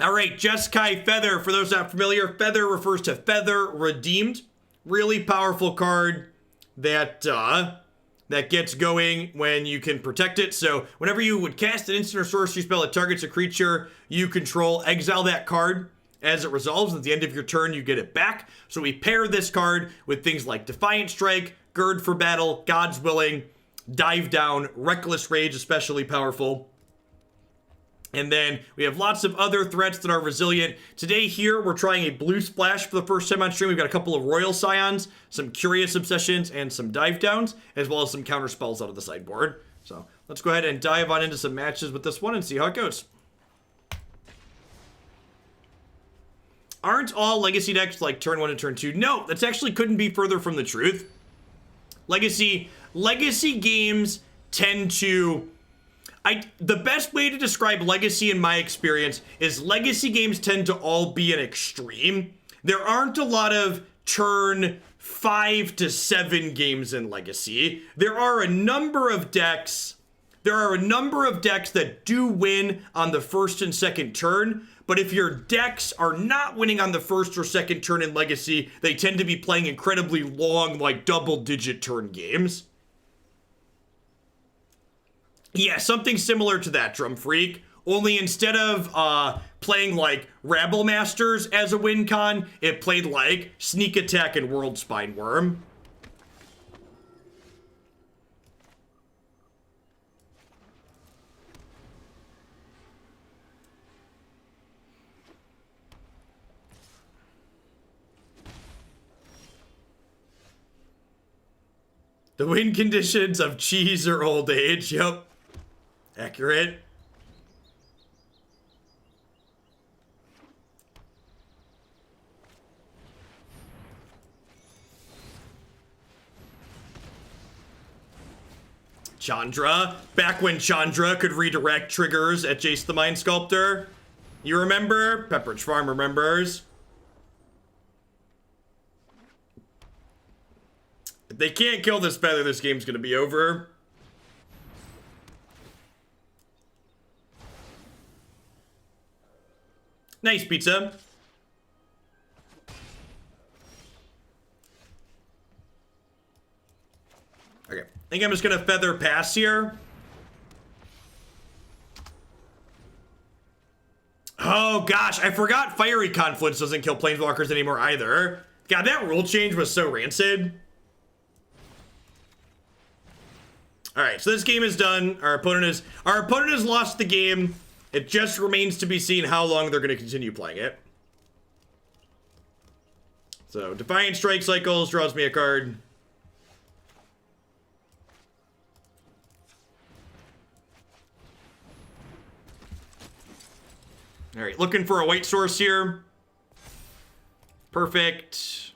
All right, Jeskai Feather. For those not familiar, Feather refers to Feather Redeemed. Really powerful card that that gets going when you can protect it. So whenever you would cast an instant or sorcery spell that targets a creature you control, exile that card. As it resolves, at the end of your turn, you get it back. So we pair this card with things like Defiant Strike, Gird for Battle, God's Willing, Dive Down, Reckless Rage, especially powerful. And then we have lots of other threats that are resilient. Today here, we're trying a blue splash for the first time on stream. We've got a couple of Royal Scions, some Curious Obsessions, and some Dive Downs, as well as some counter spells out of the sideboard. So let's go ahead and dive on into some matches with this one and see how it goes. Aren't all Legacy decks like turn 1 and turn 2? No, that's actually couldn't be further from the truth. Legacy games tend to... the best way to describe Legacy in my experience is Legacy games tend to all be an extreme. There aren't a lot of turn 5 to 7 games in Legacy. There are a number of decks that do win on the first and second turn, but if your decks are not winning on the first or second turn in Legacy, they tend to be playing incredibly long, like double-digit turn games. Yeah, something similar to that, Drum Freak. Only instead of playing like Rabble Masters as a win con, it played like Sneak Attack and World Spine Worm. The win conditions of cheese or old age, yep. Accurate. Chandra. Back when Chandra could redirect triggers at Jace the Mind Sculptor. You remember? Pepperidge Farm remembers. If they can't kill this feather, this game's gonna be over. Nice pizza. Okay, I think I'm just gonna feather pass here. Oh gosh, I forgot Fiery Confluence doesn't kill Planeswalkers anymore either. God, that rule change was so rancid. Alright, so this game is done. Our opponent has lost the game. It just remains to be seen how long they're going to continue playing it. So, Defiant Strike cycles, draws me a card. Alright, looking for a white source here. Perfect.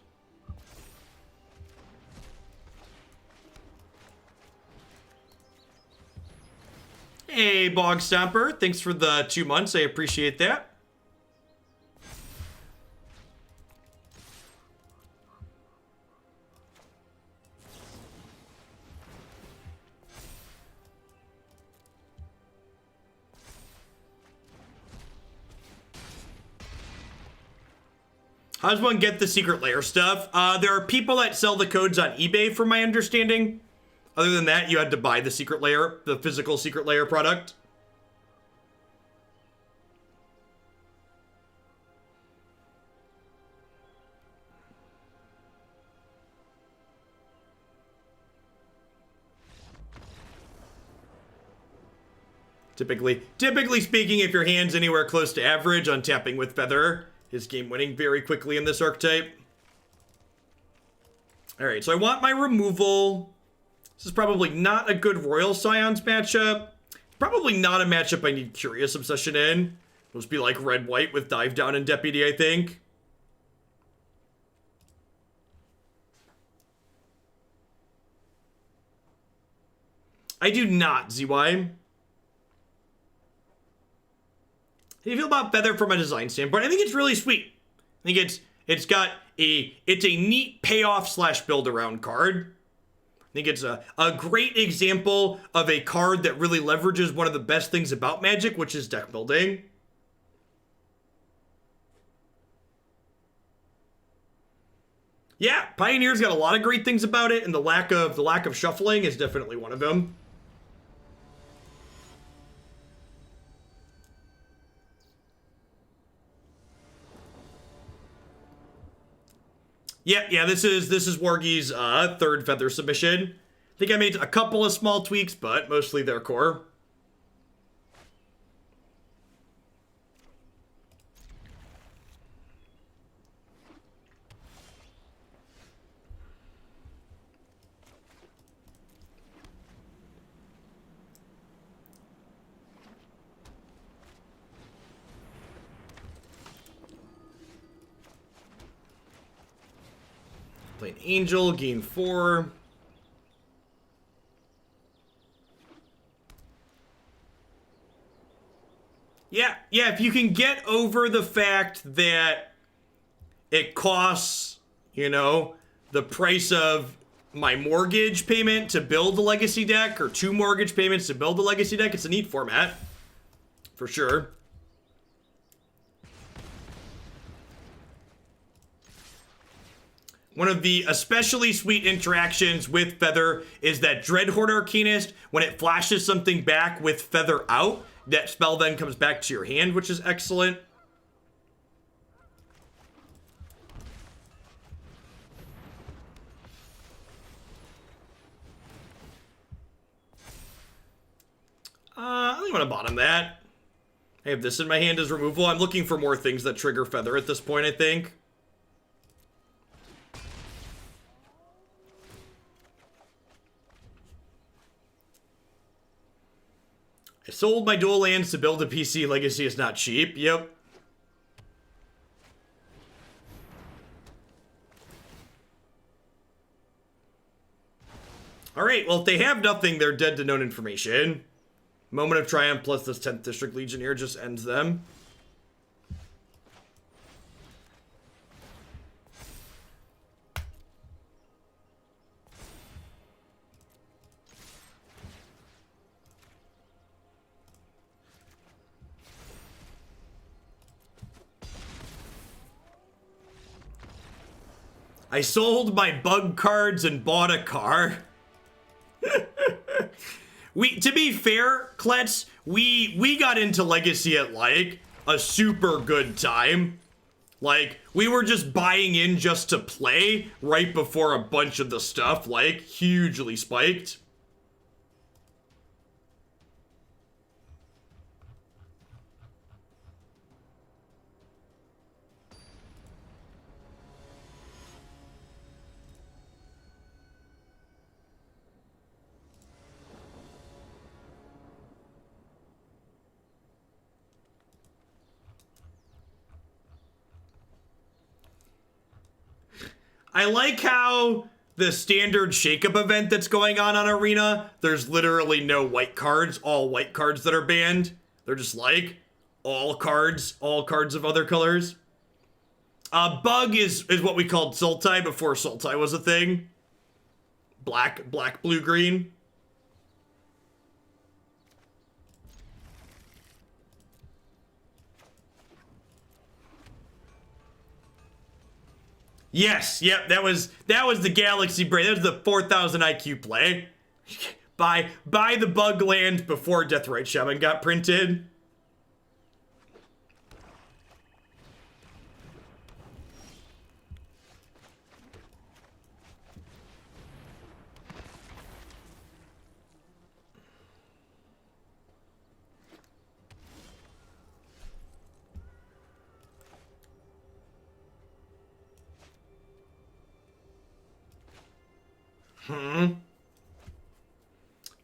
Hey, Bog Stomper. Thanks for the 2 months. I appreciate that. How does one get the secret lair stuff? There are people that sell the codes on eBay, from my understanding. Other than that, you had to buy the secret lair, the physical secret lair product. Typically speaking, if your hand's anywhere close to average, untapping with Feather is game winning very quickly in this archetype. Alright, so I want my removal. This is probably not a good Royal Scions matchup. Probably not a matchup I need Curious Obsession in. It'll just be like red-white with Dive Down and Deputy, I think. I do not, ZY. How do you feel about Feather from a design standpoint? I think it's really sweet. I think it's a neat payoff / build around card. I think it's a great example of a card that really leverages one of the best things about Magic, which is deck building. Yeah, Pioneer's got a lot of great things about it, and the lack of shuffling is definitely one of them. Yeah, this is Wargy's third feather submission. I think I made a couple of small tweaks, but mostly their core. Play an Angel, gain 4. Yeah, if you can get over the fact that it costs, you know, the price of my mortgage payment to build the legacy deck, or 2 mortgage payments to build the legacy deck, it's a neat format. For sure. One of the especially sweet interactions with Feather is that Dreadhorde Arcanist, when it flashes something back with Feather out, that spell then comes back to your hand, which is excellent. I think I'm gonna bottom that. I have this in my hand as removal. I'm looking for more things that trigger Feather at this point, I think. I sold my dual lands to build a PC. Legacy is not cheap. Yep. Alright, well, if they have nothing, they're dead to known information. Moment of Triumph plus this 10th District Legionnaire just ends them. I sold my bug cards and bought a car. To be fair, Klets, we got into Legacy at like a super good time. Like, we were just buying in just to play right before a bunch of the stuff like hugely spiked. I like how the standard shakeup event that's going on Arena, there's literally no white cards, all white cards that are banned. They're just like all cards of other colors. Bug is what we called Sultai before Sultai was a thing. Black, blue, green. Yes, yep, that was the Galaxy Braid. That was the 4,000 IQ play. Buy the bug land before Deathrite Shaman got printed.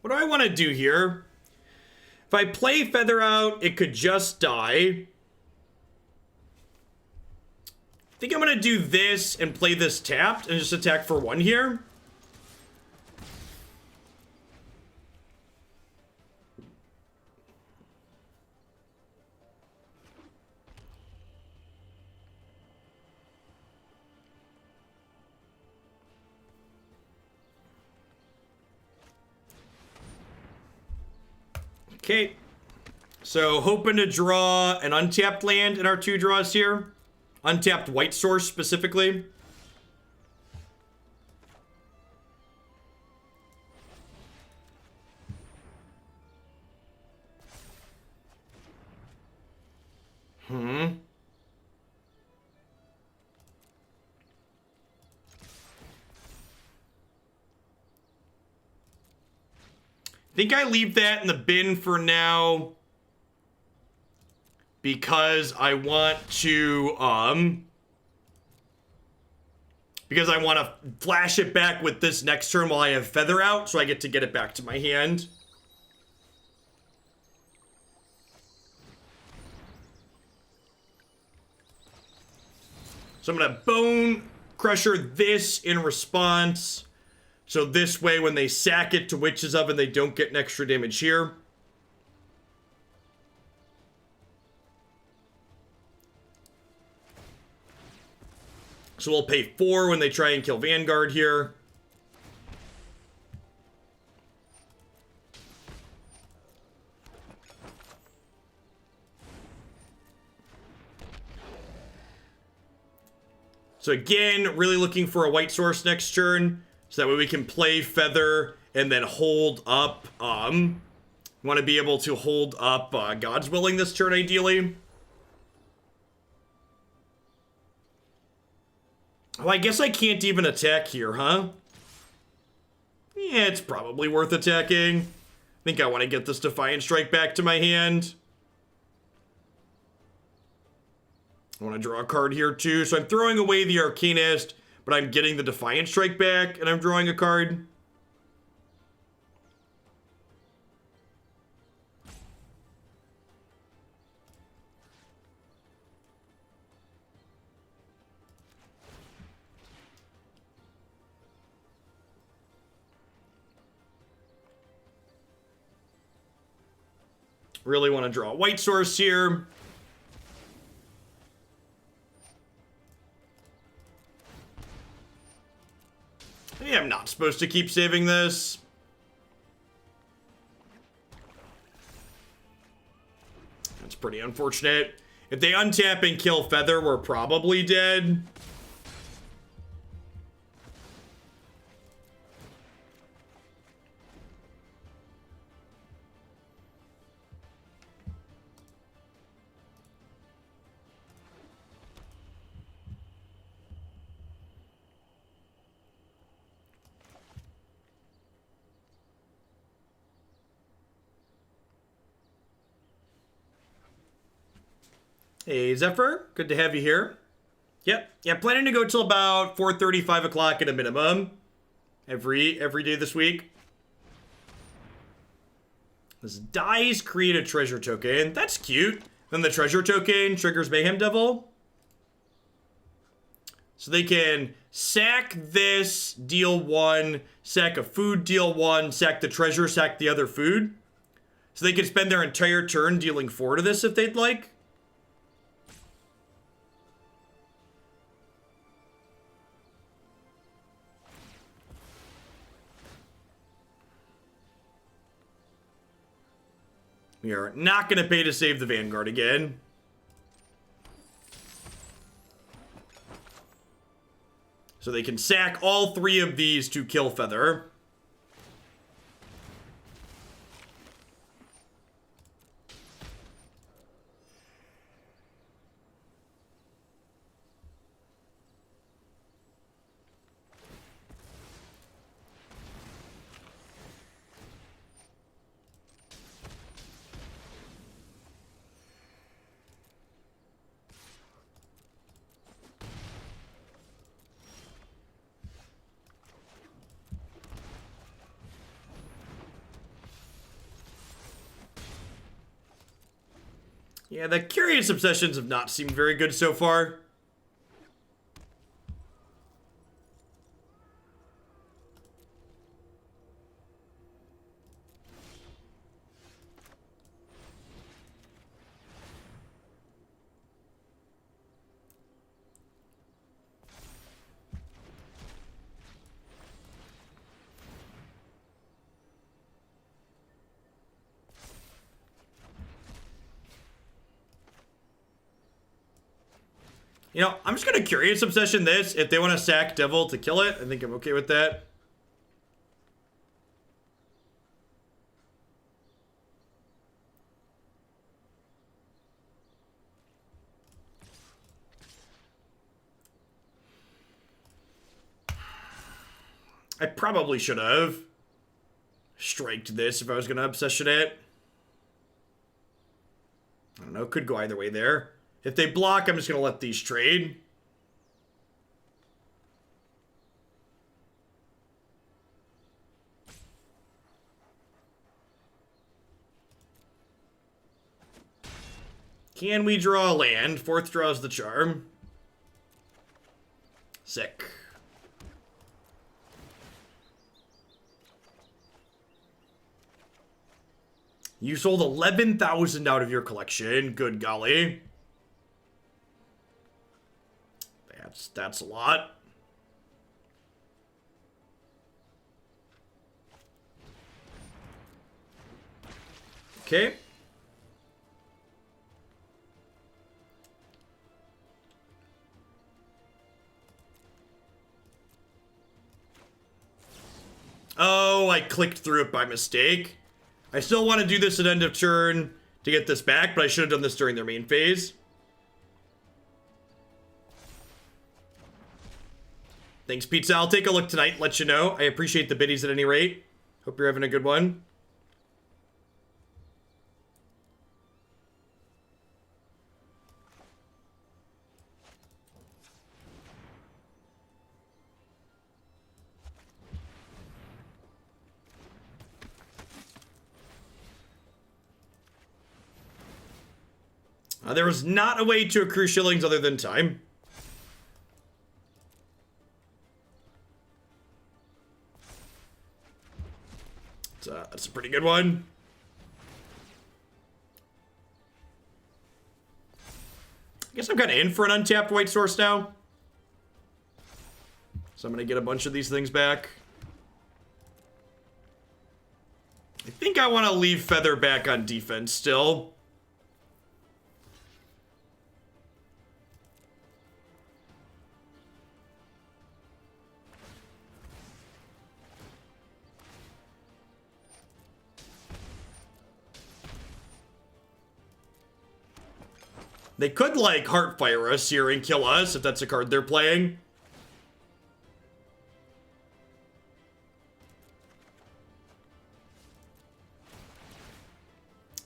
What do I want to do here? If I play Feather out, it could just die. I think I'm going to do this and play this tapped and just attack for 1 here. Okay, so hoping to draw an untapped land in our 2 draws here. Untapped white source specifically. think I leave that in the bin for now because I want to, because I want to flash it back with this next turn while I have Feather out, so I get to get it back to my hand. So I'm going to Bonecrusher this in response. So this way, when they sack it to Witch's Oven, they don't get an extra damage here. So we'll pay 4 when they try and kill Vanguard here. So again, really looking for a white source next turn, so that way we can play Feather and then hold up, want to be able to hold up God's Willing this turn, ideally. Oh, I guess I can't even attack here, huh? Yeah, it's probably worth attacking. I think I want to get this Defiant Strike back to my hand. I want to draw a card here too, so I'm throwing away the Arcanist, but I'm getting the Defiant Strike back, and I'm drawing a card. Really want to draw a white source here. Yeah, I'm not supposed to keep saving this. That's pretty unfortunate. If they untap and kill Feather, we're probably dead. Hey, Zephyr. Good to have you here. Yep. Yeah, planning to go till about 4:30, 5 o'clock at a minimum. Every day this week. This dies, create a treasure token. That's cute. Then the treasure token triggers Mayhem Devil. So they can sack this, deal 1, sack a food, deal 1, sack the treasure, sack the other food. So they can spend their entire turn dealing 4 to this if they'd like. We are not going to pay to save the Vanguard again. So they can sack all 3 of these to kill Feather. Yeah, the Curious Obsessions have not seemed very good so far. You know, I'm just going to Curious Obsession this. If they want to sack Devil to kill it, I think I'm okay with that. I probably should have. striked this if I was going to obsession it. I don't know. Could go either way there. If they block, I'm just going to let these trade. Can we draw a land? Fourth draws the charm. Sick. You sold 11,000 out of your collection. Good golly. That's a lot. Okay. Oh, I clicked through it by mistake. I still want to do this at end of turn to get this back, but I should have done this during their main phase. Thanks, Pizza. I'll take a look tonight, let you know. I appreciate the biddies at any rate. Hope you're having a good one. There was not a way to accrue shillings other than time. That's a pretty good one. I guess I'm kind of in for an untapped white source now. So I'm going to get a bunch of these things back. I think I want to leave Feather back on defense still. They could, like, Heartfire us here and kill us if that's a card they're playing.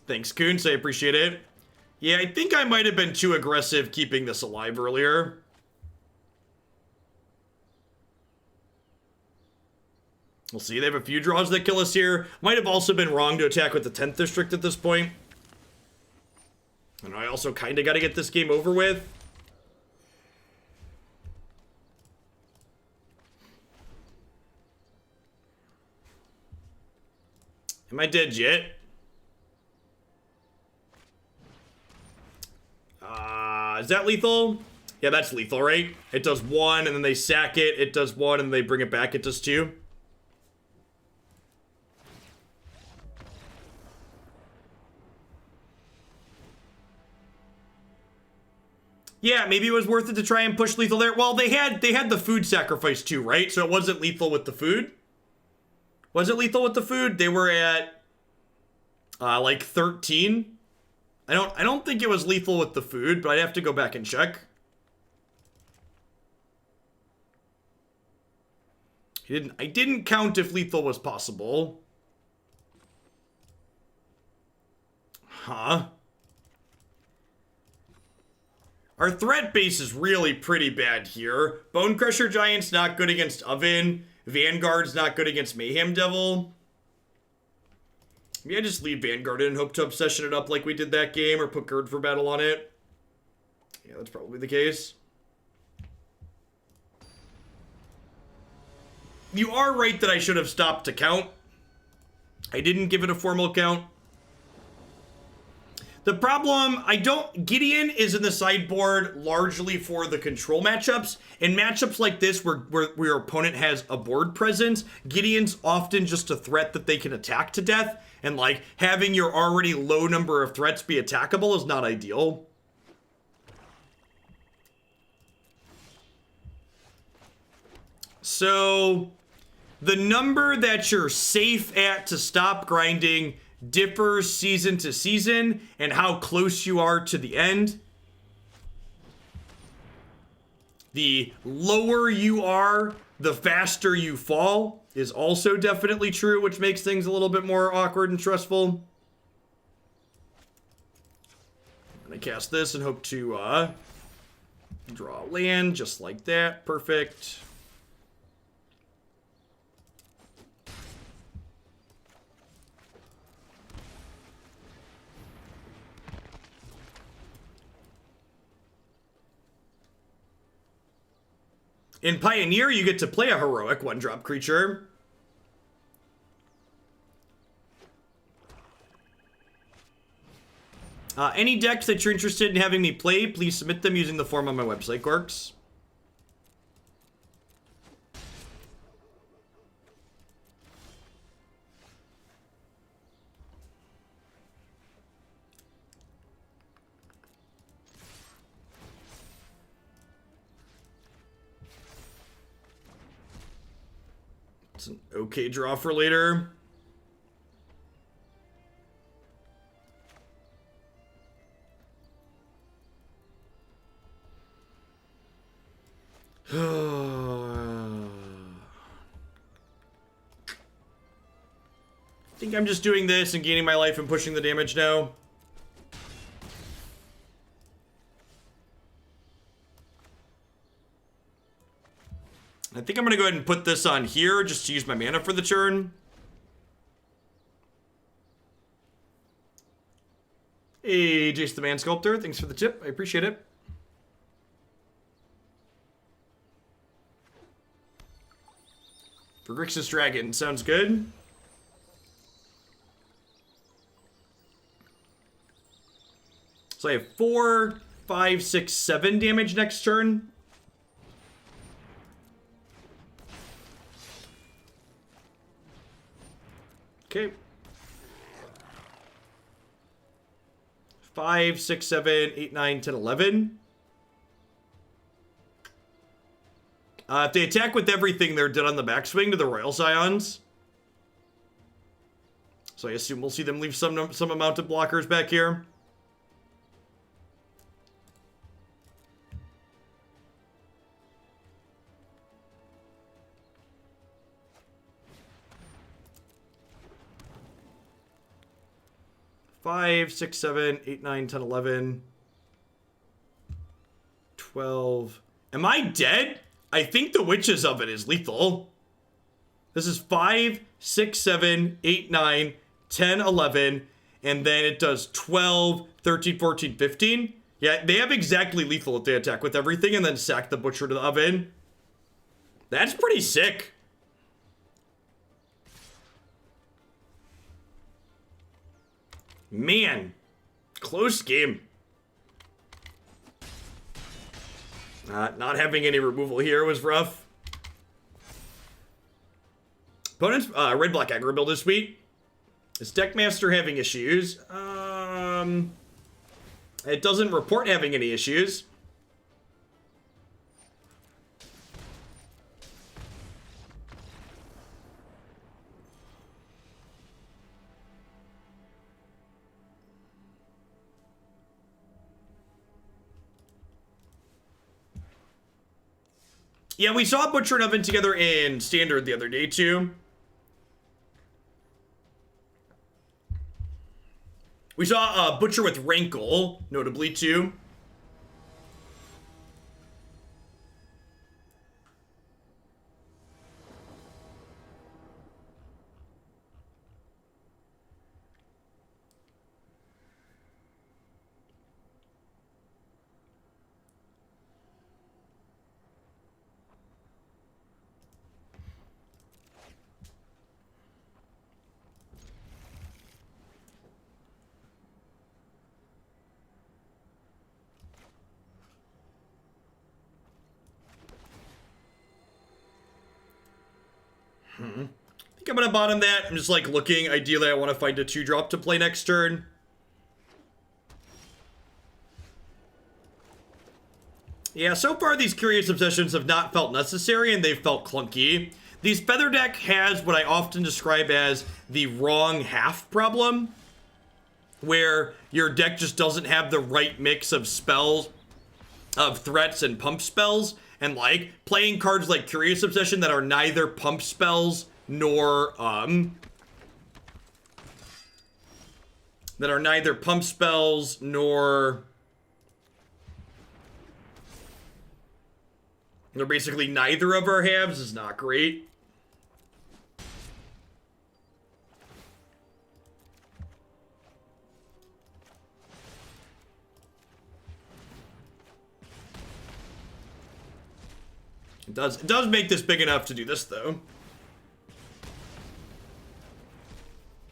Thanks, Coons. I appreciate it. Yeah, I think I might have been too aggressive keeping this alive earlier. We'll see. They have a few draws that kill us here. Might have also been wrong to attack with the 10th District at this point. And I also kind of got to get this game over with. Am I dead yet? Is that lethal? Yeah, that's lethal, right? It does 1, and then they sack it. It does 1, and they bring it back. It does 2. Yeah, maybe it was worth it to try and push lethal there. Well, they had the food sacrifice too, right? So it wasn't lethal with the food. Was it lethal with the food? They were at like 13. I don't think it was lethal with the food, but I'd have to go back and check. I didn't count if lethal was possible. Huh? Our threat base is really pretty bad here. Bonecrusher Giant's not good against Oven. Vanguard's not good against Mayhem Devil. Maybe I just leave Vanguard in and hope to obsession it up like we did that game, or put Gird for battle on it. Yeah, that's probably the case. You are right that I should have stopped to count. I didn't give it a formal count. The problem, Gideon is in the sideboard largely for the control matchups. In matchups like this where your opponent has a board presence, Gideon's often just a threat that they can attack to death. And like, having your already low number of threats be attackable is not ideal. So, the number that you're safe at to stop grinding differs season to season, and how close you are to the end. The lower you are, the faster you fall is also definitely true, which makes things a little bit more awkward and stressful. I'm gonna cast this and hope to draw land just like that. Perfect. In Pioneer, you get to play a heroic 1-drop creature. Any decks that you're interested in having me play, please submit them using the form on my website, Gorks. It's an okay draw for later. I think I'm just doing this and gaining my life and pushing the damage now. I think I'm going to go ahead and put this on here just to use my mana for the turn. Hey, Jace the Man Sculptor, thanks for the tip. I appreciate it. For Grixis Dragon, sounds good. So I have 4, 5, 6, 7 damage next turn. Okay. 5, 6, 7, 8, 9, 10, 11. If they attack with everything, they're dead on the backswing to the Royal Scions. So I assume we'll see them leave some amount of blockers back here. Five, 6, 7, 8, 9, 10, 11, 12. Am I dead? I think the Witch's Oven is lethal. This is 5, 6, 7, 8, 9, 10, 11, and then it does 12, 13, 14, 15. Yeah, they have exactly lethal if they attack with everything and then sack the Butcher to the Oven. That's pretty sick. Man, close game. Not having any removal here was rough. Opponent's red-black aggro build is sweet. Is Deckmaster having issues? It doesn't report having any issues. Yeah, we saw Butcher and Oven together in Standard the other day, too. We saw Butcher with Rankle, notably, too. I think I'm gonna bottom that. I'm just like looking. Ideally, I want to find a 2-drop to play next turn. Yeah, so far these Curious Obsessions have not felt necessary and they've felt clunky. These Feather deck has what I often describe as the wrong half problem, where your deck just doesn't have the right mix of spells, of threats and pump spells, And like playing cards like Curious Obsession that are neither pump spells nor they're basically neither of our halves is not great. It does make this big enough to do this though.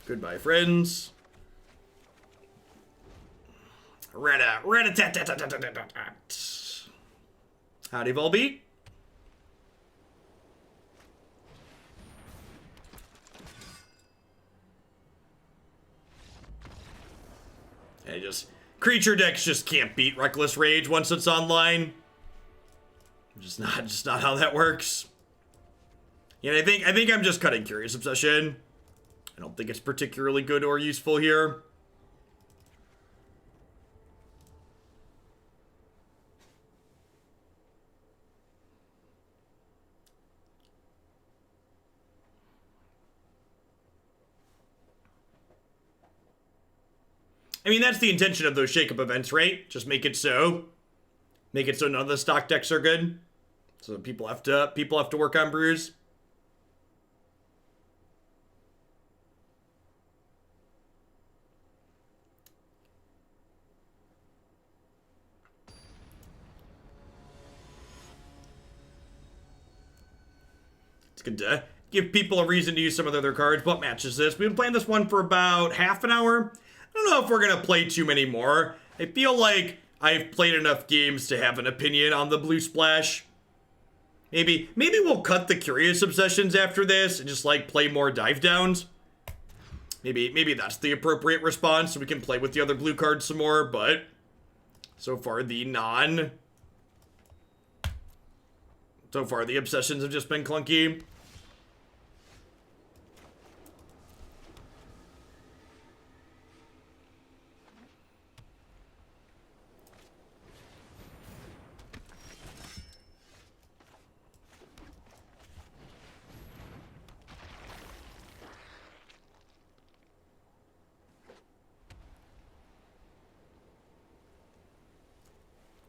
Goodbye, friends. Howdy, Volbeat. Yeah, creature decks just can't beat Reckless Rage once it's online. Just not how that works. Yeah, I think I'm just cutting Curious Obsession. I don't think it's particularly good or useful here. I mean, that's the intention of those shakeup events, right? Just make it so none of the stock decks are good. So people have to work on brews. It's good to give people a reason to use some of their other cards. What match is this? We've been playing this one for about half an hour. I don't know if we're gonna play too many more. I feel like I've played enough games to have an opinion on the blue splash. Maybe we'll cut the Curious Obsessions after this and just like play more dive downs. Maybe that's the appropriate response so we can play with the other blue cards some more, but so far the obsessions have just been clunky.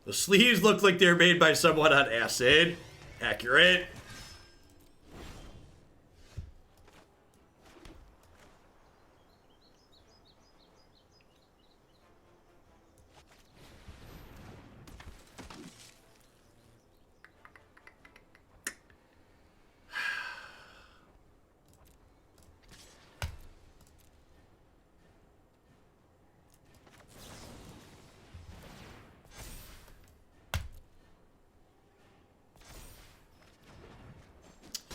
The sleeves look like they're made by someone on acid. Accurate.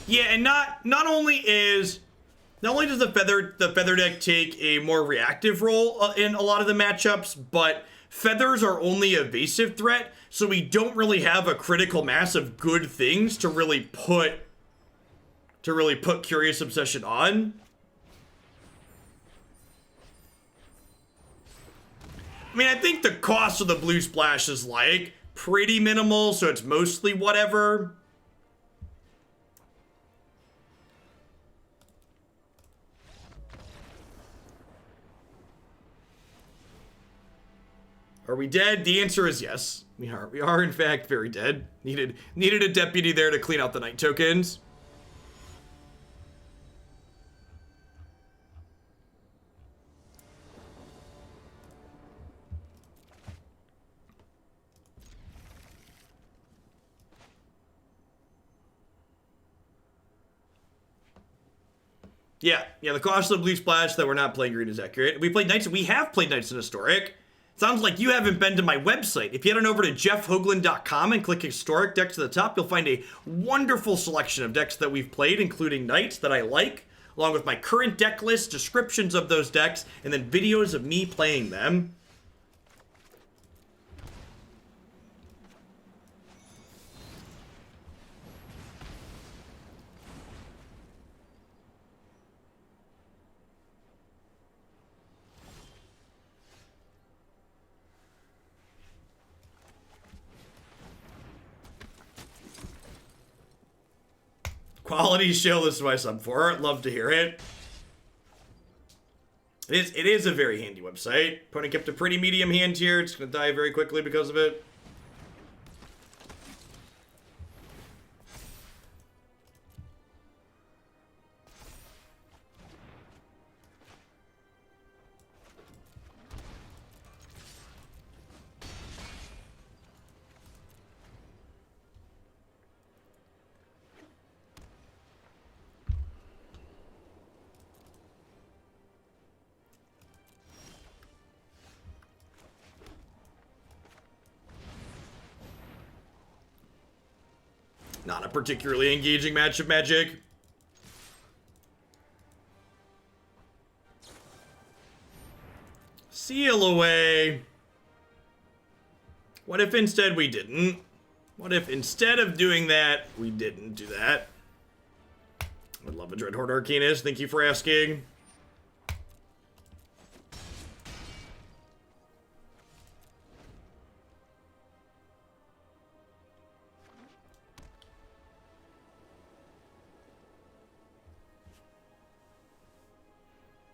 Yeah, and not only does the feather deck take a more reactive role in a lot of the matchups, but feathers are only evasive threat, so we don't really have a critical mass of good things to really put Curious Obsession on. I mean, I think the cost of the blue splash is like pretty minimal, so it's mostly whatever. Are we dead? The answer is yes. We are. We are in fact very dead. Needed a deputy there to clean out the night tokens. Yeah, the cost of the blue splash that we're not playing green is accurate. We have played Knights in Historic. Sounds like you haven't been to my website. If you head on over to jeffhoagland.com and click Historic Decks at the top, you'll find a wonderful selection of decks that we've played, including Knights that I like, along with my current deck list, descriptions of those decks, and then videos of me playing them. Quality show, this is my sub for. Love to hear it. It is a very handy website. Opponent kept a pretty medium hand here. It's going to die very quickly because of it. Not a particularly engaging match of Magic. Seal away. What if instead we didn't? What if instead of doing that, we didn't do that? I would love a Dreadhorde Arcanist. Thank you for asking.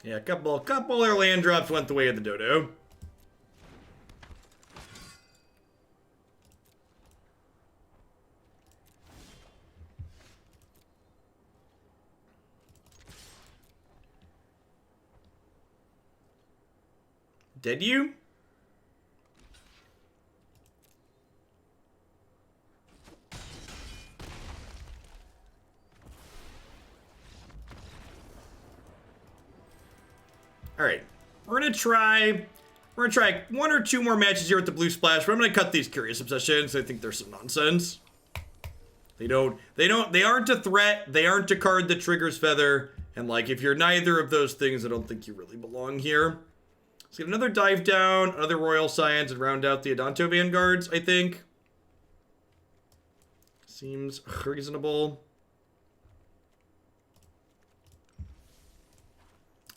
Yeah, a couple of land drops went the way of the dodo. Did you? All right, we're gonna try one or two more matches here with the blue splash, but I'm gonna cut these Curious Obsessions. I think there's some nonsense. They aren't a threat. They aren't a card that triggers Feather. And like, if you're neither of those things, I don't think you really belong here. Let's get another Dive Down, another Royal Scions, and round out the Adanto Vanguards, I think. Seems reasonable.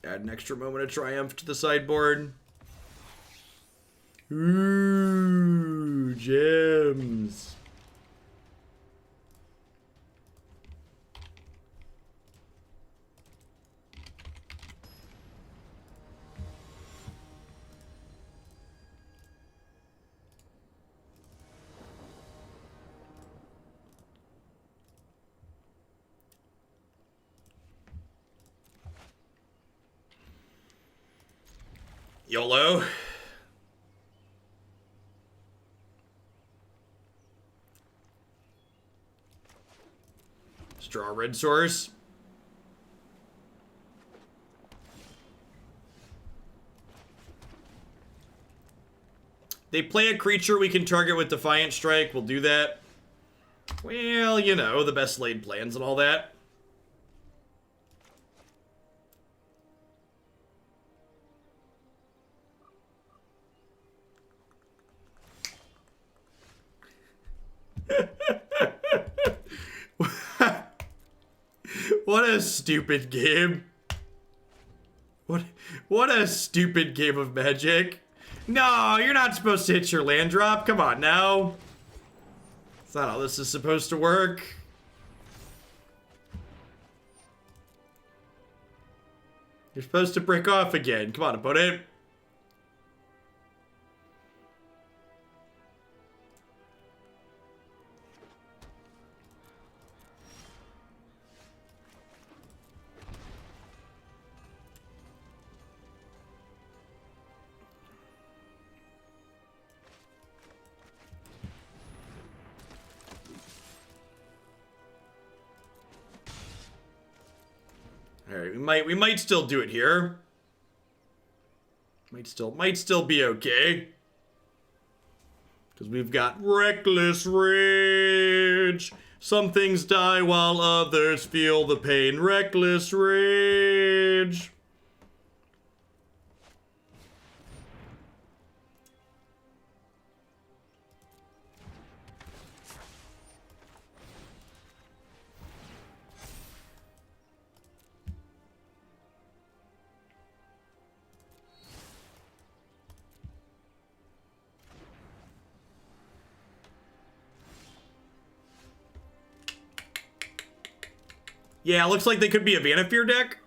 Add an extra Moment of Triumph to the sideboard. Ooh, gems. YOLO. Let's draw a red source. They play a creature we can target with Defiant Strike. We'll do that. Well, you know, the best laid plans and all that. What a stupid game. What a stupid game of Magic. No, you're not supposed to hit your land drop. Come on now. That's not how this is supposed to work. You're supposed to break off again. Come on, opponent. All right, we might still do it here. Might still be okay. Because we've got Reckless Rage. Some things die while others feel the pain. Reckless Rage. Yeah, looks like they could be a Vanasphere deck.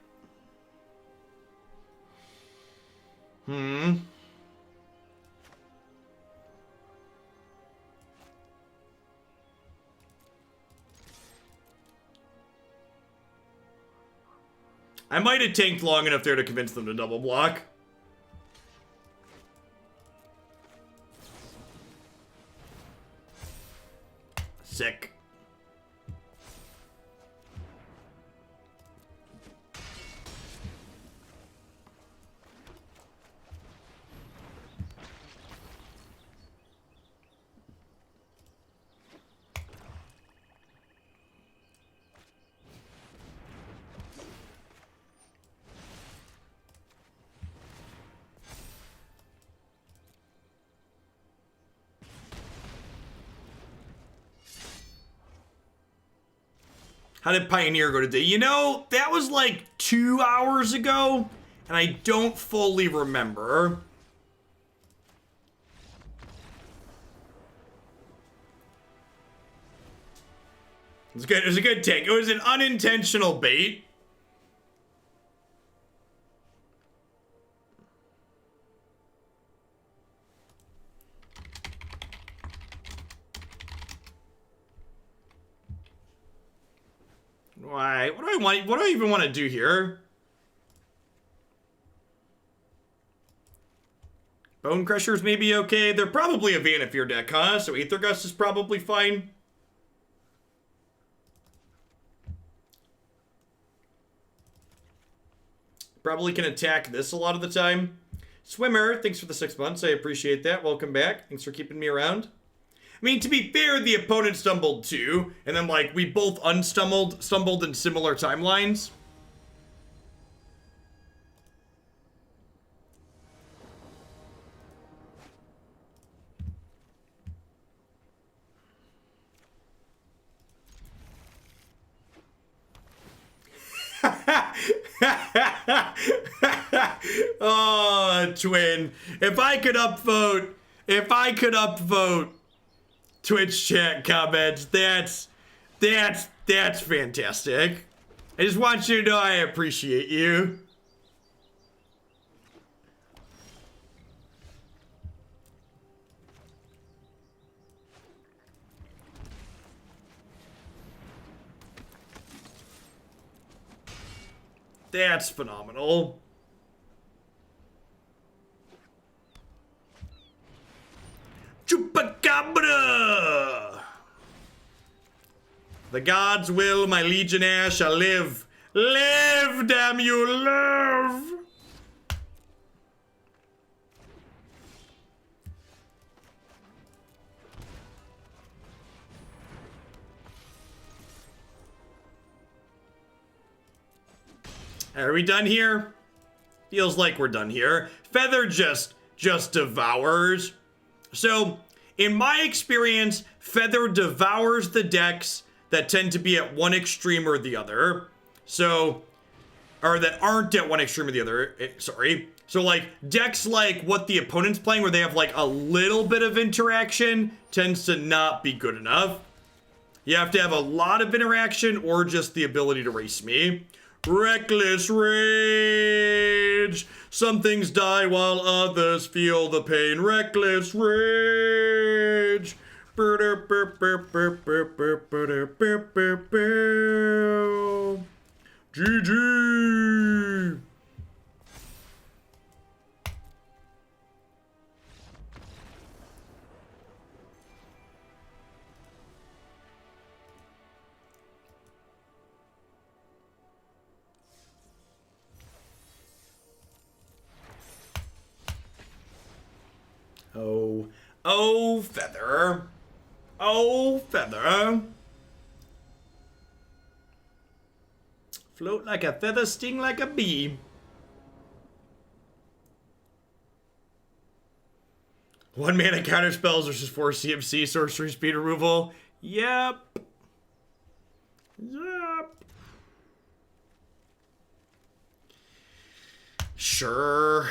I might have tanked long enough there to convince them to double block. Sick. How did Pioneer go today? You know, that was like 2 hours ago, and I don't fully remember. It was good. It was a good take. It was an unintentional bait. Why? What do I want? What do I even want to do here? Bonecrushers may be okay. They're probably a Vanasphere deck, huh? So Aether Gust is probably fine. Probably can attack this a lot of the time. Swimmer, thanks for the 6 months. I appreciate that. Welcome back. Thanks for keeping me around. I mean, to be fair, the opponent stumbled too, and then, like, we both stumbled in similar timelines. Oh, twin. If I could upvote Twitch chat comments, that's fantastic. I just want you to know I appreciate you. That's phenomenal. Chupacabra! The gods will, my Legionnaire shall live. Live, damn you, live! Are we done here? Feels like we're done here. Feather just devours. So, in my experience, Feather devours the decks that tend to be at one extreme or the other. So, or that aren't at one extreme or the other, sorry. So, like, decks like what the opponent's playing, where they have, like, a little bit of interaction, tends to not be good enough. You have to have a lot of interaction or just the ability to race me. Reckless rage. Some things die while others feel the pain. Reckless rage. GG. Oh, Feather. Oh, Feather. Float like a feather, sting like a bee. One mana counter spells versus 4 CMC sorcery speed removal. Yep. Sure.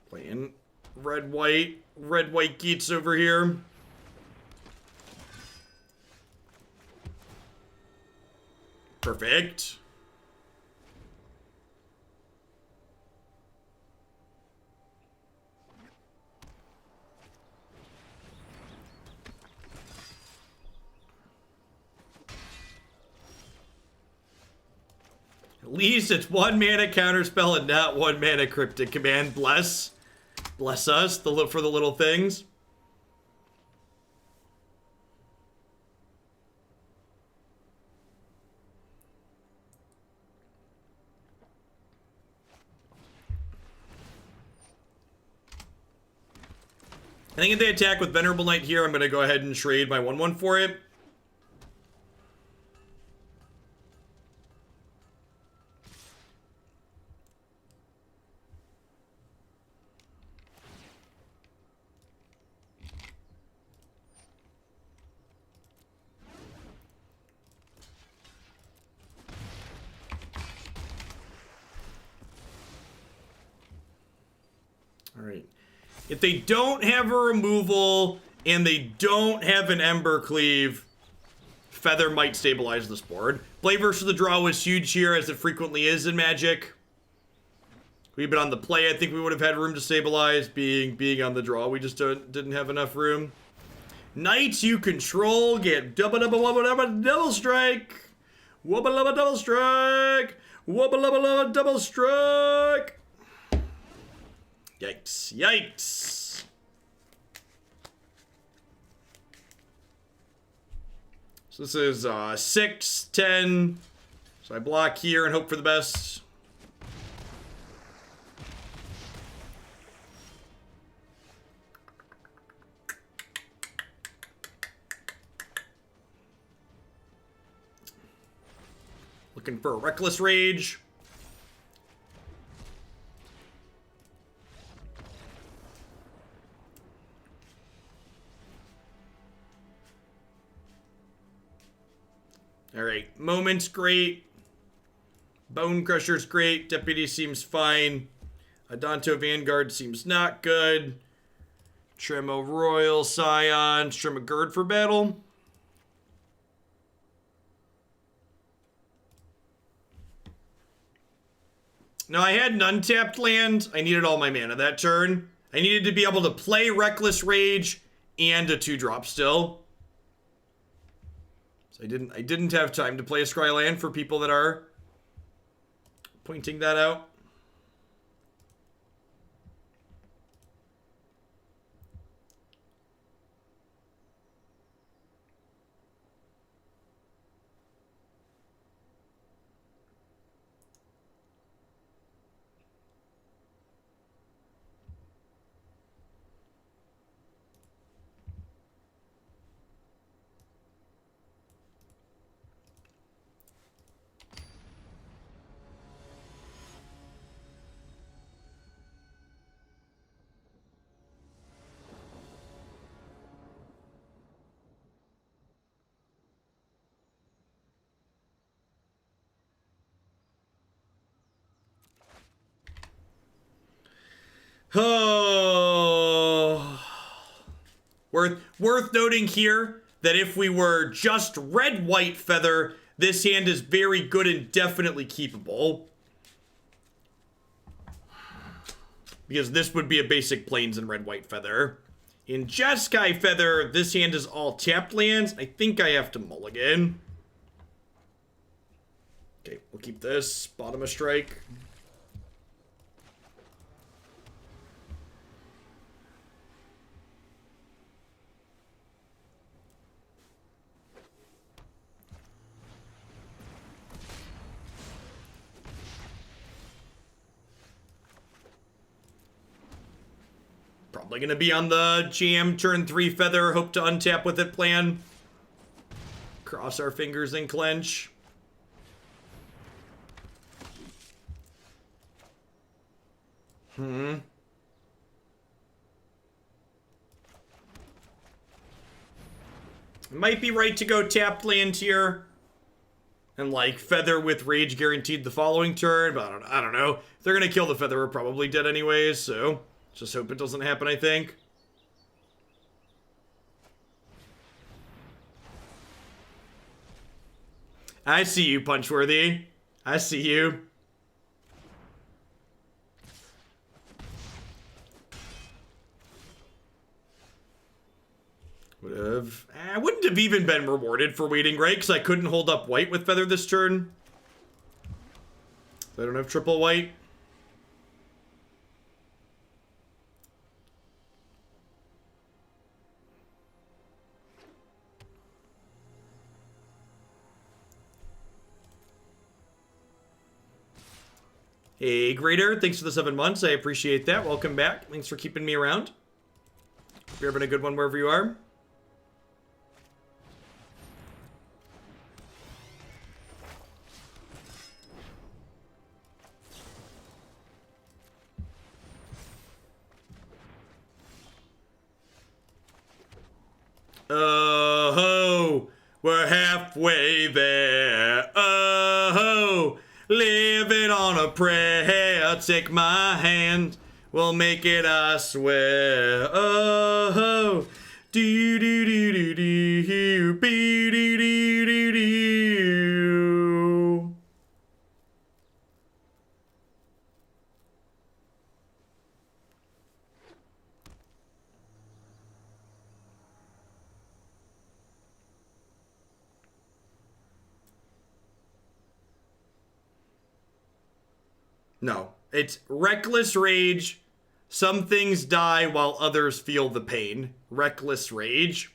Playing red white geets over here. Perfect. At least it's 1 mana counterspell and not 1 mana cryptic command. Bless us for the little things. I think if they attack with Venerable Knight here, I'm going to go ahead and trade my 1/1 for it. All right. If they don't have a removal and they don't have an Ember Cleave, Feather might stabilize this board. Play versus the draw was huge here, as it frequently is in Magic. We've been on the play. I think we would have had room to stabilize. Being on the draw, we just didn't have enough room. Knights you control get double strike. Wubba double strike. Wubba double strike. Yikes. Yikes. So this is 6, 10. So I block here and hope for the best. Looking for a Reckless Rage. Alright, Moment's great. Bonecrusher's great. Deputy seems fine. Adanto Vanguard seems not good. Trim a Royal Scions. Trim a Gird for battle. No, I had an untapped land. I needed all my mana that turn. I needed to be able to play Reckless Rage and a 2-drop still. So I didn't have time to play a Scryland for people that are pointing that out. Oh. Worth noting here that if we were just red-white Feather, this hand is very good and definitely keepable. Because this would be a basic Plains and red-white Feather. In Jeskai Feather, this hand is all tapped lands. I think I have to mulligan. Okay, we'll keep this. Bottom of Strike. Probably gonna be on the jam turn 3 Feather. Hope to untap with it plan. Cross our fingers and clench. It might be right to go tapped land here. And like Feather with Rage guaranteed the following turn, but I don't know. If they're gonna kill the Feather, we're probably dead anyways, so just hope it doesn't happen, I think. I see you, Punchworthy. I see you. I wouldn't have even been rewarded for waiting right, because I couldn't hold up white with Feather this turn. So I don't have triple white. Hey, Greater, thanks for the 7 months. I appreciate that. Welcome back. Thanks for keeping me around. Hope you're having a good one wherever you are. Oh, we're halfway there. Oh, living on a prayer. Take my hand, we'll make it, I swear. Oh, do do do do do, be do do do do. No, it's reckless rage. Some things die while others feel the pain. Reckless rage.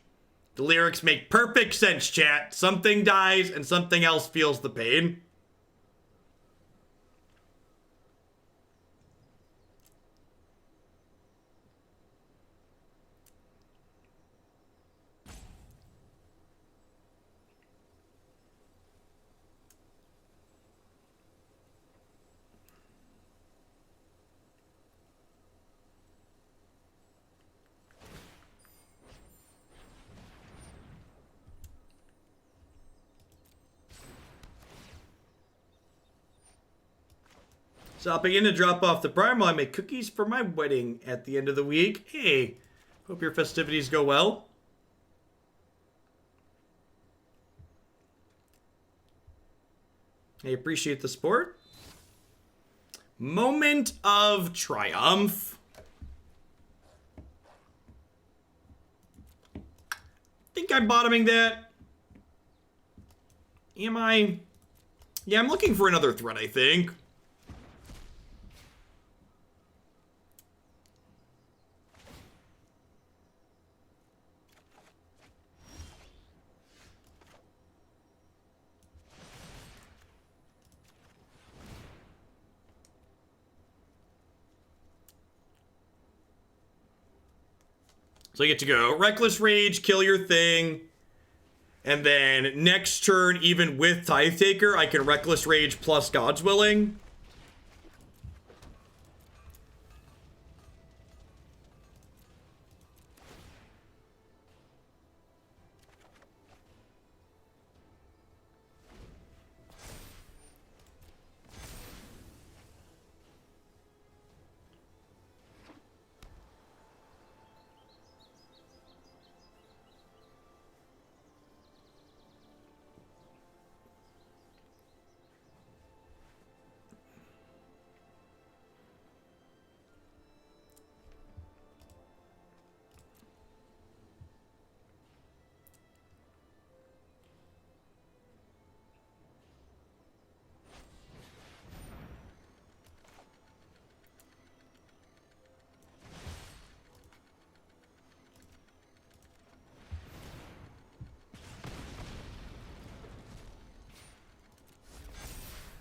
The lyrics make perfect sense, chat. Something dies and something else feels the pain. Stopping in to drop off the prime while I make cookies for my wedding at the end of the week. Hey, hope your festivities go well. I appreciate the support. Moment of triumph. Think I'm bottoming that. Am I? Yeah, I'm looking for another threat, I think. So I get to go Reckless Rage, kill your thing, and then next turn, even with Tithe Taker, I can Reckless Rage plus God's Willing.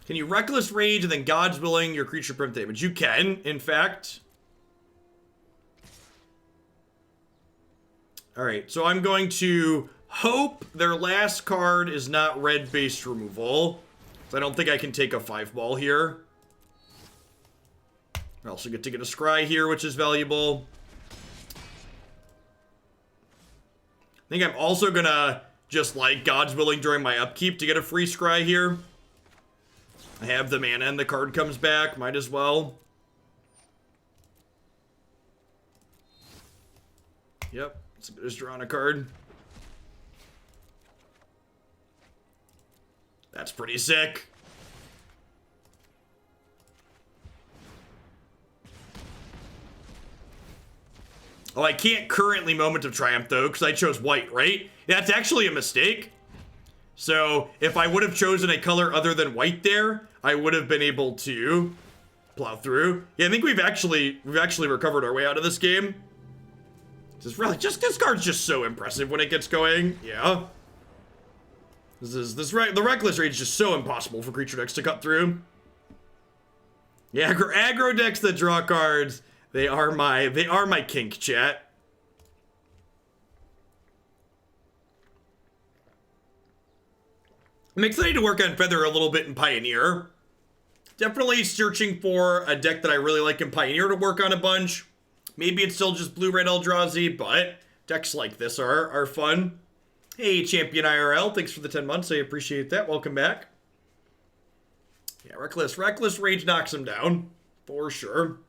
Can you Reckless Rage and then God's Willing your creature print damage? You can, in fact. Alright, so I'm going to hope their last card is not red-based removal. I don't think I can take a 5-ball here. I also get to get a Scry here, which is valuable. I think I'm also gonna just like God's Willing during my upkeep to get a free Scry here. I have the mana and the card comes back. Might as well. Yep. It's as drawing a card. pretty sick. Oh, I can't currently Moment of Triumph, though, because I chose white, right? That's actually a mistake. So, if I would have chosen a color other than white there, I would have been able to plow through. Yeah, I think we've actually recovered our way out of this game. This card's just so impressive when it gets going. Yeah. The Reckless Rage is just so impossible for creature decks to cut through. Yeah, aggro decks that draw cards, they are my kink, chat. I'm excited to work on Feather a little bit in Pioneer. Definitely searching for a deck that I really like in Pioneer to work on a bunch. Maybe it's still just blue-red Eldrazi, but decks like this are fun. Hey, Champion IRL, thanks for the 10 months. I appreciate that. Welcome back. Yeah, Reckless Rage knocks him down, for sure.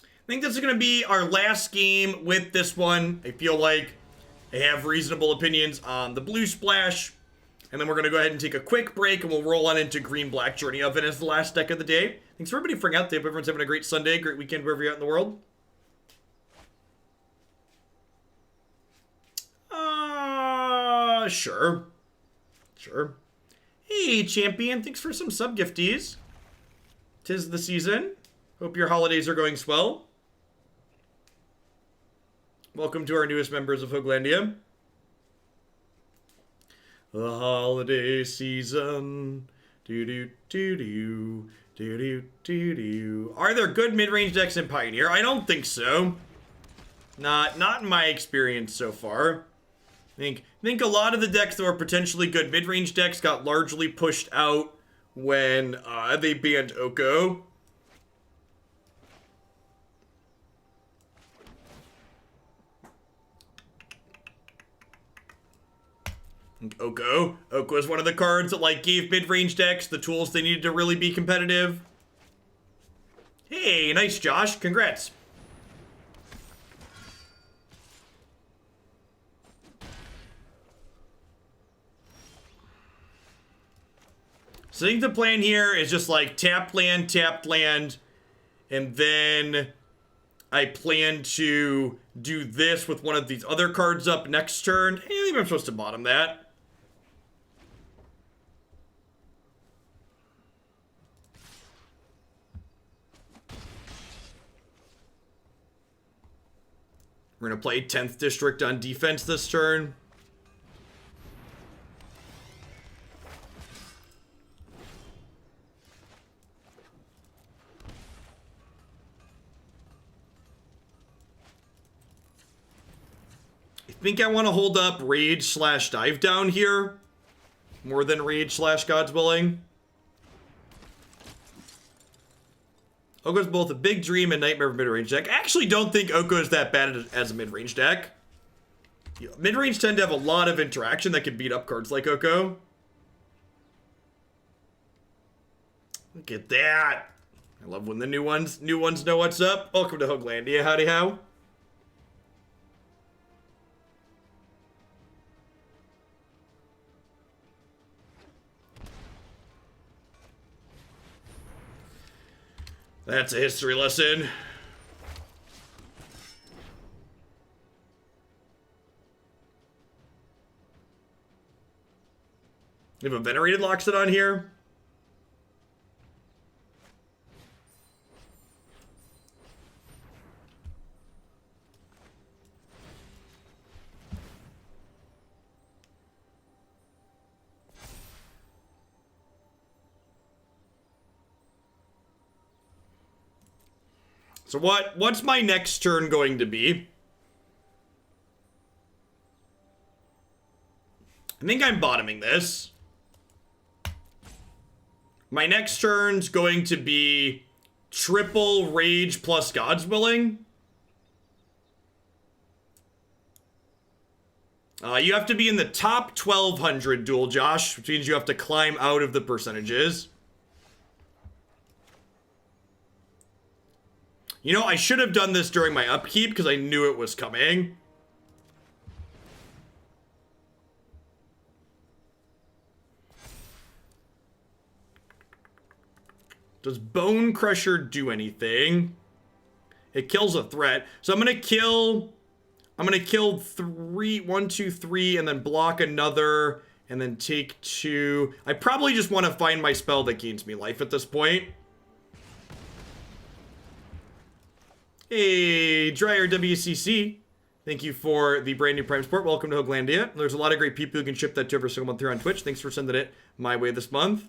I think this is going to be our last game with this one. I feel like I have reasonable opinions on the blue splash. And then we're going to go ahead and take a quick break, and we'll roll on into Green-Black Journey of It as the last deck of the day. Thanks for everybody for out there. Hope everyone's having a great Sunday, great weekend wherever you're at in the world. Sure. Hey, Champion. Thanks for some sub-gifties. 'Tis the season. Hope your holidays are going swell. Welcome to our newest members of Hooglandia. The holiday season. Do-do-do-do. Do-do-do-do. Are there good mid-range decks in Pioneer? I don't think so. Not in my experience so far. I think a lot of the decks that were potentially good mid-range decks got largely pushed out when they banned Oko. Oko is one of the cards that like gave mid-range decks the tools they needed to really be competitive. Hey, nice, Josh. Congrats. So I think the plan here is just like tapped land, and then I plan to do this with one of these other cards up next turn. Hey, maybe I'm supposed to bottom that. We're going to play 10th District on defense this turn. I think I want to hold up Rage/Dive Down here more than Rage/God's Willing. Oko's both a big dream and nightmare of mid-range deck. I actually don't think Oko is that bad as a mid-range deck. Mid-range tend to have a lot of interaction that can beat up cards like Oko. Look at that. I love when the new ones know what's up. Welcome to Hooglandia. Howdy how. That's a history lesson. You have a Venerated Loxodon on here. So what's my next turn going to be? I think I'm bottoming this. My next turn's going to be triple Rage plus God's Willing. You have to be in the top 1,200 duel, Josh, which means you have to climb out of the percentages. You know, I should have done this during my upkeep because I knew it was coming. Does Bonecrusher do anything? It kills a threat. So I'm gonna kill 1, 2, 3, and then block another, and then take 2. I probably just want to find my spell that gains me life at this point. Hey, Dryer WCC. Thank you for the brand new Prime Support. Welcome to Hoaglandia. There's a lot of great people who can ship that to every single month here on Twitch. Thanks for sending it my way this month.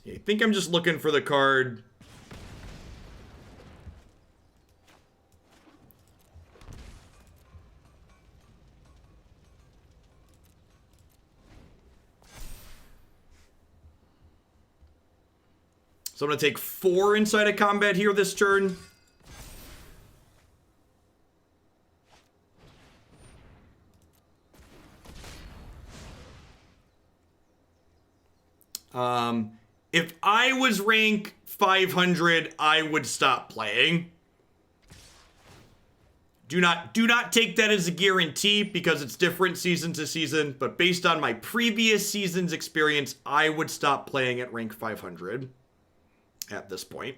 I think I'm just looking for the card. So I'm going to take 4 inside of combat here this turn. If I was rank 500, I would stop playing. Do not take that as a guarantee because it's different season to season, but based on my previous season's experience, I would stop playing at rank 500 at this point.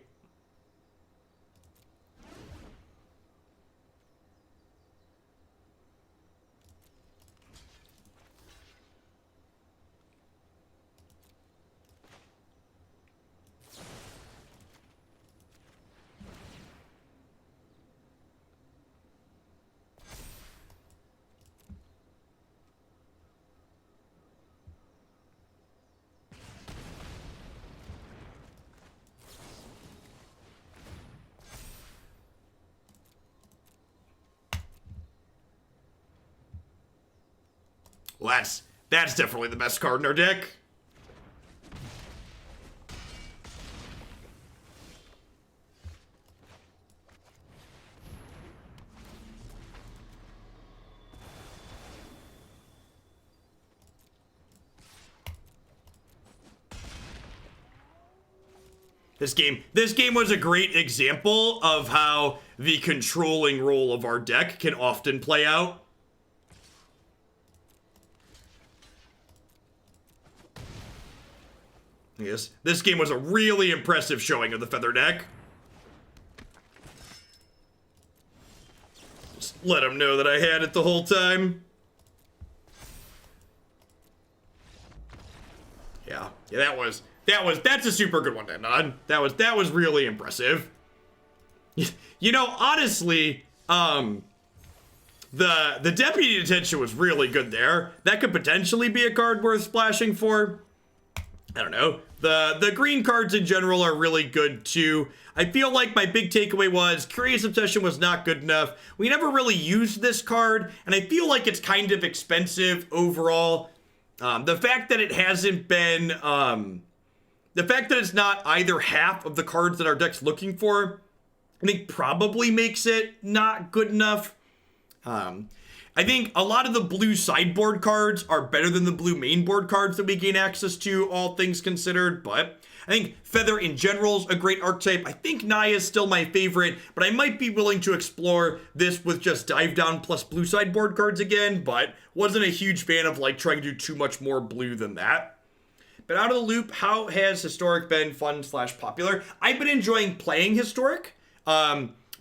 Well, that's definitely the best card in our deck. This game was a great example of how the controlling role of our deck can often play out. Yes, this game was a really impressive showing of the Feather deck. Just let them know that I had it the whole time. Yeah, that's a super good one to end on. That was really impressive. You know, honestly, the Deputy of Detention was really good there. That could potentially be a card worth splashing for. I don't know. The green cards in general are really good too. I feel like my big takeaway was Curious Obsession was not good enough. We never really used this card, and I feel like it's kind of expensive overall. The fact that it hasn't been, the fact that it's not either half of the cards that our deck's looking for, I think probably makes it not good enough. I think a lot of the blue sideboard cards are better than the blue mainboard cards that we gain access to, all things considered, but I think Feather in general is a great archetype. I think Naya is still my favorite, but I might be willing to explore this with just Dive Down plus blue sideboard cards again, but wasn't a huge fan of like trying to do too much more blue than that. But out of the loop, how has Historic been fun / popular? I've been enjoying playing Historic.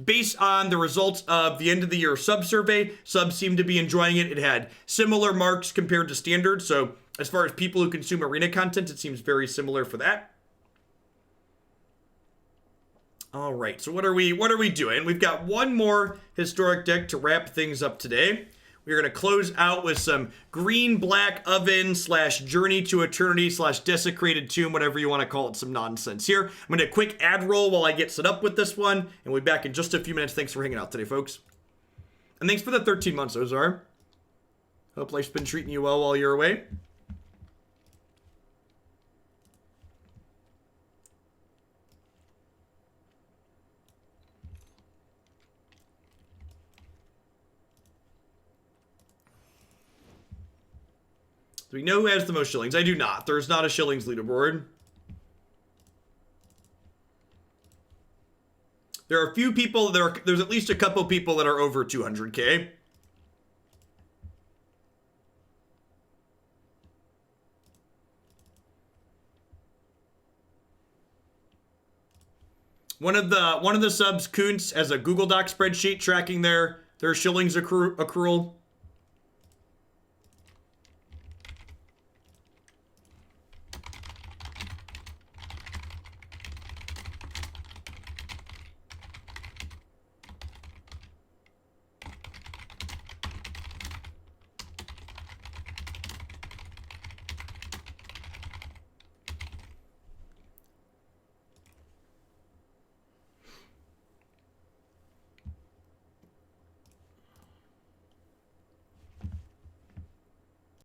Based on the results of the end of the year sub survey, subs seem to be enjoying it. It had similar marks compared to standard. So as far as people who consume arena content, it seems very similar for that. All right, so what are we doing? We've got one more Historic deck to wrap things up today. We're going to close out with some green-black oven / journey to eternity / desecrated tomb, whatever you want to call it, some nonsense here. I'm going to quick ad roll while I get set up with this one, and we'll be back in just a few minutes. Thanks for hanging out today, folks. And thanks for the 13 months, Ozar. Hope life's been treating you well while you're away. Do we know who has the most shillings? I do not. There's not a shillings leaderboard. There are a few people, there's at least a couple people that are over 200k. One of the subs, Kuntz, has a Google Doc spreadsheet tracking their shillings accrual.